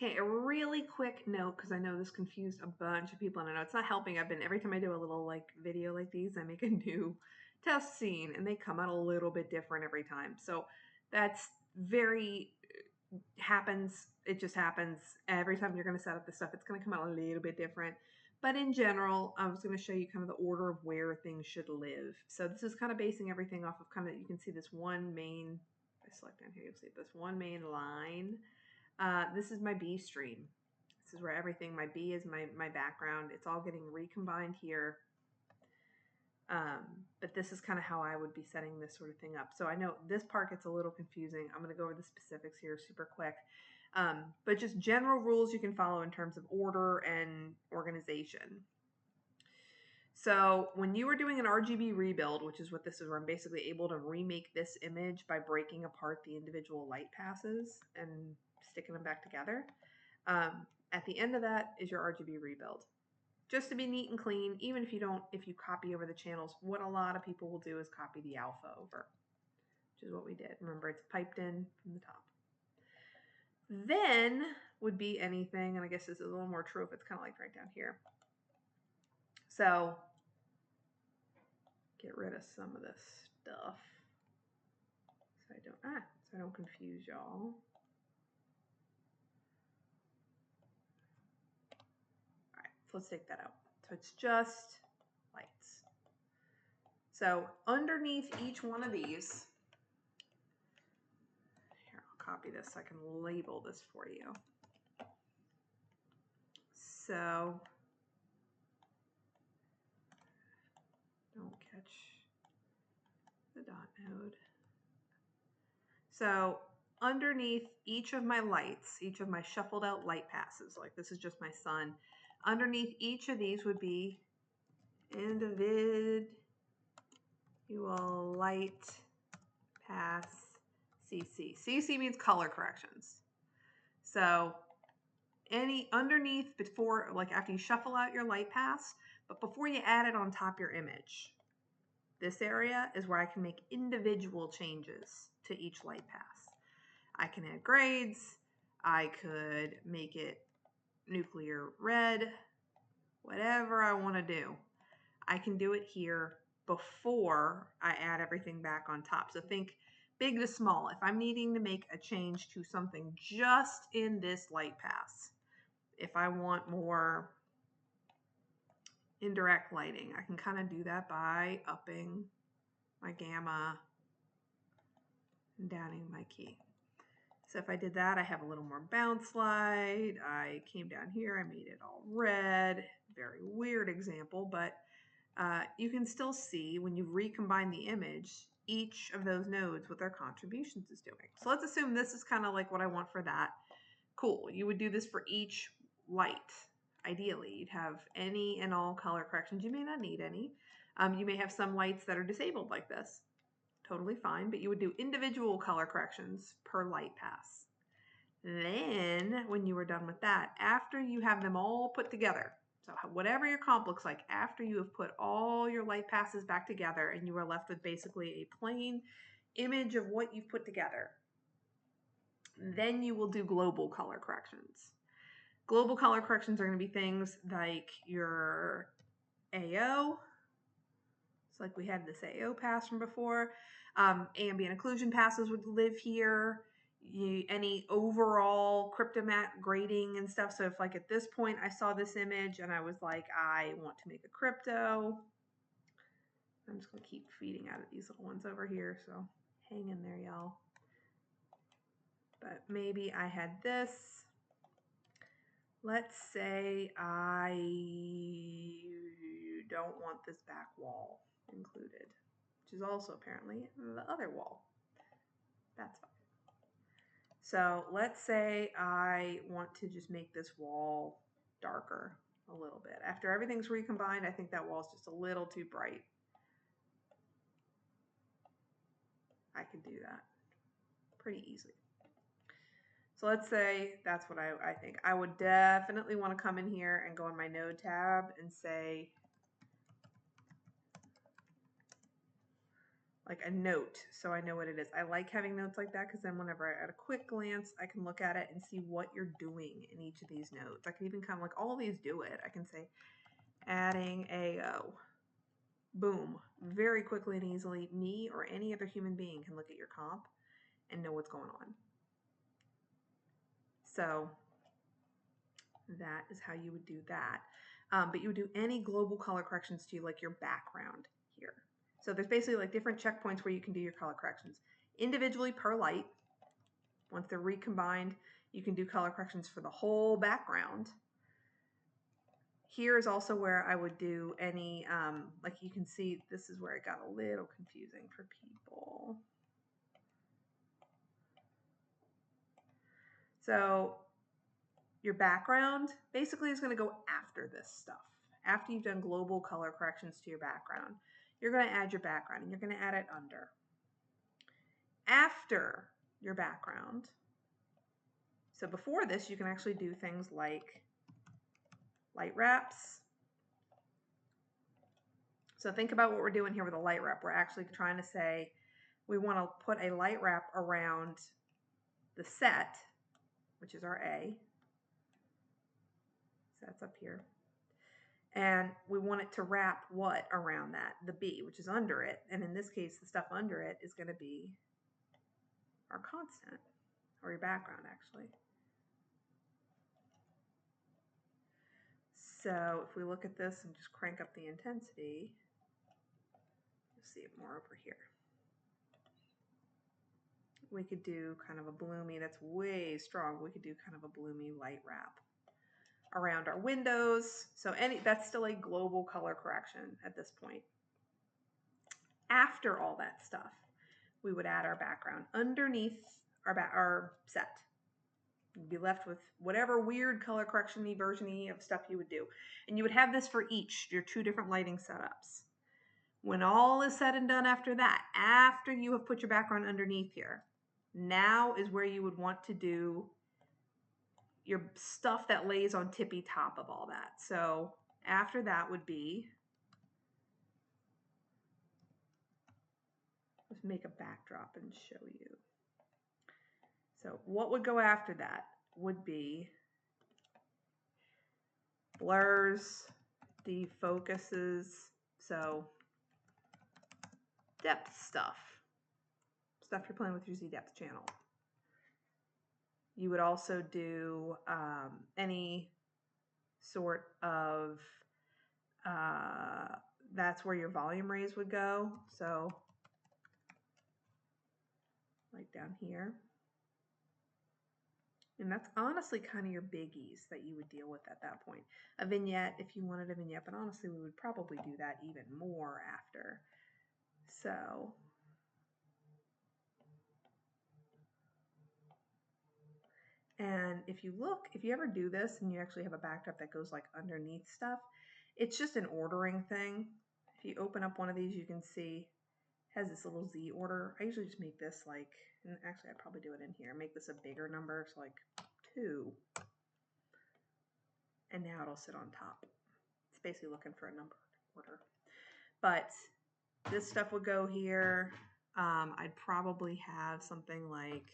Okay, a really quick note, because I know this confused a bunch of people, and I know it's not helping. Every time I do a little like video like these, I make a new test scene, and they come out a little bit different every time. So that's very happens. It just happens every time you're going to set up this stuff. It's going to come out a little bit different. But in general, I was going to show you kind of the order of where things should live. So this is kind of basing everything off of kind of, you can see this one main, if I select down here, you'll see this one main line. This is my B stream. This is where everything, my B is my background. It's all getting recombined here. But this is kind of how I would be setting this sort of thing up. So I know this part gets a little confusing. I'm going to go over the specifics here super quick. But just general rules you can follow in terms of order and organization. So when you are doing an RGB rebuild, which is what this is, where I'm basically able to remake this image by breaking apart the individual light passes and sticking them back together. At the end of that is your RGB rebuild. Just to be neat and clean, even if you copy over the channels, what a lot of people will do is copy the alpha over, which is what we did. Remember, it's piped in from the top. Then would be anything, and I guess this is a little more true if it's kind of like right down here. So get rid of some of this stuff so I don't confuse y'all. All right, so let's take that out. So it's just lights. So underneath each one of these, here, I'll copy this so I can label this for you. So don't catch the dot node. So underneath each of my lights, each of my shuffled out light passes, like this is just my sun, underneath each of these would be individual light pass CC. CC means color corrections. So underneath, before, like after you shuffle out your light pass, but before you add it on top of your image, this area is where I can make individual changes to each light pass. I can add grades. I could make it nuclear red, whatever I want to do. I can do it here before I add everything back on top. So think big to small. If I'm needing to make a change to something just in this light pass, if I want more indirect lighting, I can kind of do that by upping my gamma and downing my key. So if I did that, I have a little more bounce light. I came down here, I made it all red. Very weird example, but you can still see when you recombine the image, each of those nodes, what their contributions is doing. So let's assume this is kind of like what I want for that. Cool, you would do this for each light. Ideally, you'd have any and all color corrections. You may not need any. You may have some lights that are disabled like this. Totally fine, but you would do individual color corrections per light pass. Then, when you were done with that, after you have them all put together, so whatever your comp looks like, after you have put all your light passes back together and you are left with basically a plain image of what you've put together, then you will do global color corrections. Global color corrections are going to be things like your AO. It's like we had this AO pass from before. Ambient occlusion passes would live here. Any overall cryptomat grading and stuff. So if like at this point I saw this image and I was like, I want to make a crypto, I'm just going to keep feeding out of these little ones over here. So hang in there, y'all. But maybe I had this. Let's say I don't want this back wall included, which is also apparently the other wall. That's fine. So let's say I want to just make this wall darker a little bit. After everything's recombined, I think that wall is just a little too bright. I could do that pretty easily. So let's say that's what I think. I would definitely want to come in here and go in my node tab and say, like a note so I know what it is. I like having notes like that because then whenever at a quick glance, I can look at it and see what you're doing in each of these notes. I can even kind of like all of these do it. I can say adding AO. Boom. Very quickly and easily, me or any other human being can look at your comp and know what's going on. So that is how you would do that. But you would do any global color corrections to like your background here. So there's basically like different checkpoints where you can do your color corrections. Individually per light. Once they're recombined, you can do color corrections for the whole background. Here is also where I would do any, like you can see, this is where it got a little confusing for people. So your background basically is going to go after this stuff. After you've done global color corrections to your background, you're going to add your background and you're going to add it under. After your background, so before this, you can actually do things like light wraps. So think about what we're doing here with a light wrap. We're actually trying to say we want to put a light wrap around the set, which is our A. So that's up here. And we want it to wrap what around that? The B, which is under it. And in this case, the stuff under it is going to be our constant, or your background, actually. So if we look at this and just crank up the intensity, you'll see it more over here. We could do kind of a bloomy, that's way strong. We could do kind of a bloomy light wrap around our windows. So that's still a global color correction at this point. After all that stuff, we would add our background underneath our set. You'd be left with whatever weird color correction-y, version-y of stuff you would do. And you would have this for each, your 2 different lighting setups. When all is said and done after that, after you have put your background underneath here, now is where you would want to do your stuff that lays on tippy top of all that. So after that would be, let's make a backdrop and show you. So what would go after that would be blurs, defocuses, so depth stuff you're playing with your Z-depth channel. You would also do any sort of, that's where your volume raise would go. So like down here. And that's honestly kind of your biggies that you would deal with at that point. A vignette, if you wanted a vignette, but honestly, we would probably do that even more after. So and if you look, if you ever do this and you actually have a backdrop that goes like underneath stuff, it's just an ordering thing. If you open up one of these, you can see it has this little Z order. I usually just make this like, and actually I'd probably do it in here, make this a bigger number, so like 2. And now it'll sit on top. It's basically looking for a number order. But this stuff would go here. I'd probably have something like,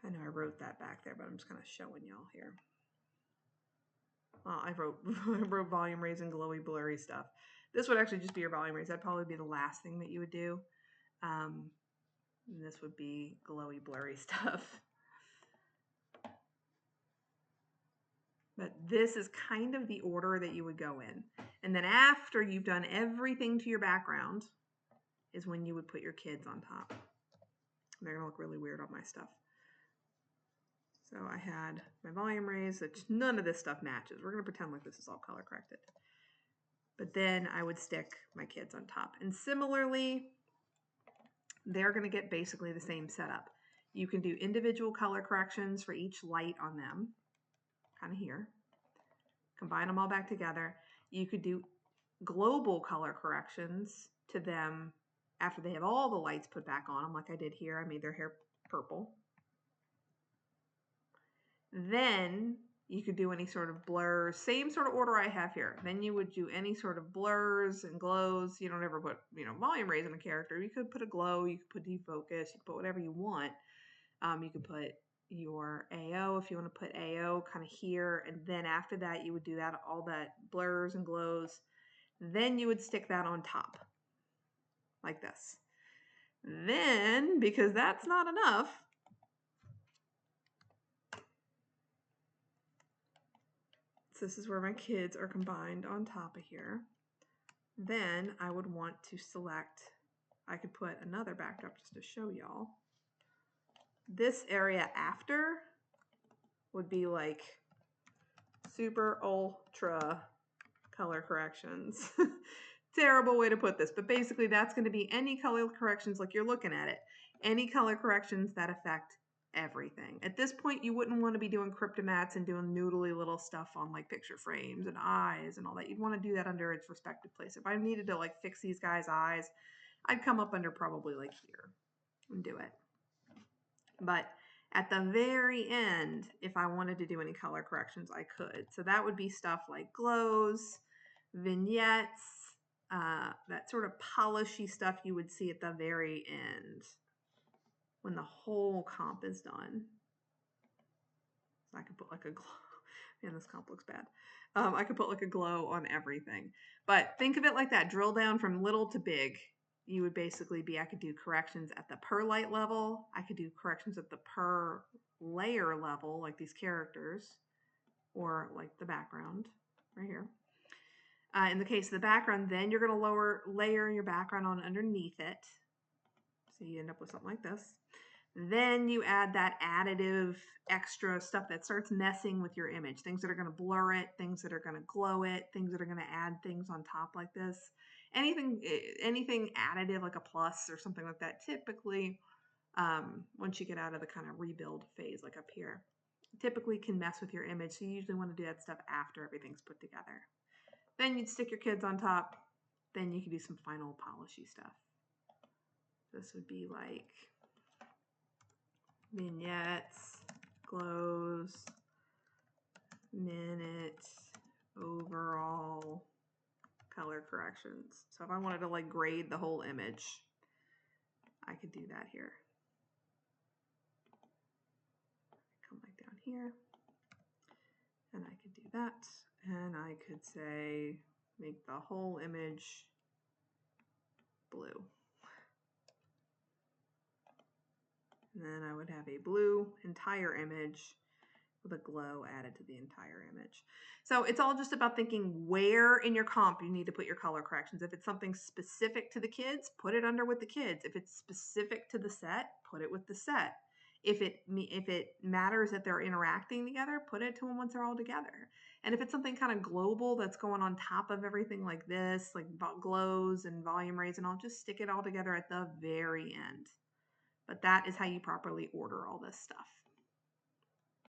I know I wrote that back there, but I'm just kind of showing y'all here. I wrote volume raise and glowy blurry stuff. This would actually just be your volume raise. That'd probably be the last thing that you would do. And this would be glowy blurry stuff. But this is kind of the order that you would go in. And then after you've done everything to your background is when you would put your kids on top. They're going to look really weird on my stuff. So I had my volume raise, which none of this stuff matches. We're going to pretend like this is all color corrected. But then I would stick my kids on top. And similarly, they're going to get basically the same setup. You can do individual color corrections for each light on them, kind of here. Combine them all back together. You could do global color corrections to them after they have all the lights put back on them, like I did here. I made their hair purple. Then You could do any sort of blurs, same sort of order I have here. Then you would do any sort of blurs and glows. You don't ever put, volume raise in a character. You could put a glow, you could put defocus, you could put whatever you want. You could put your AO if you want to put AO kind of here. And then after that, you would do that, all that blurs and glows. Then you would stick that on top like this. Then, because that's not enough, so this is where my kids are combined on top of here. Then I would want to select, I could put another backdrop just to show y'all. This area after would be like super ultra color corrections. Terrible way to put this, but basically that's going to be any color corrections like you're looking at it. Any color corrections that affect everything. At this point, you wouldn't want to be doing cryptomats and doing noodly little stuff on like picture frames and eyes and all that. You'd want to do that under its respective place. If I needed to like fix these guys' eyes, I'd come up under probably like here and do it. But at the very end, if I wanted to do any color corrections, I could. So that would be stuff like glows, vignettes, that sort of polishy stuff you would see at the very end when the whole comp is done. So I could put like a glow. Man, this comp looks bad. I could put like a glow on everything. But think of it like that. Drill down from little to big. You would basically be, I could do corrections at the per light level. I could do corrections at the per layer level, like these characters, or like the background right here. In the case of the background, then you're going to layer your background on underneath it. So you end up with something like this. Then you add that additive extra stuff that starts messing with your image. Things that are going to blur it, things that are going to glow it, things that are going to add things on top like this. Anything additive like a plus or something like that, typically, once you get out of the kind of rebuild phase like up here, typically can mess with your image. So you usually want to do that stuff after everything's put together. Then you'd stick your kids on top. Then you can do some final polishy stuff. This would be like vignettes, glows, minute, overall color corrections. So if I wanted to like grade the whole image, I could do that here. Come like down here, and I could do that. And I could say, make the whole image blue. And then I would have a blue entire image with a glow added to the entire image. So it's all just about thinking where in your comp you need to put your color corrections. If it's something specific to the kids, put it under with the kids. If it's specific to the set, put it with the set. If it matters that they're interacting together, put it to them once they're all together. And if it's something kind of global that's going on top of everything like this, like glows and volume raise and all, just stick it all together at the very end. But that is how you properly order all this stuff.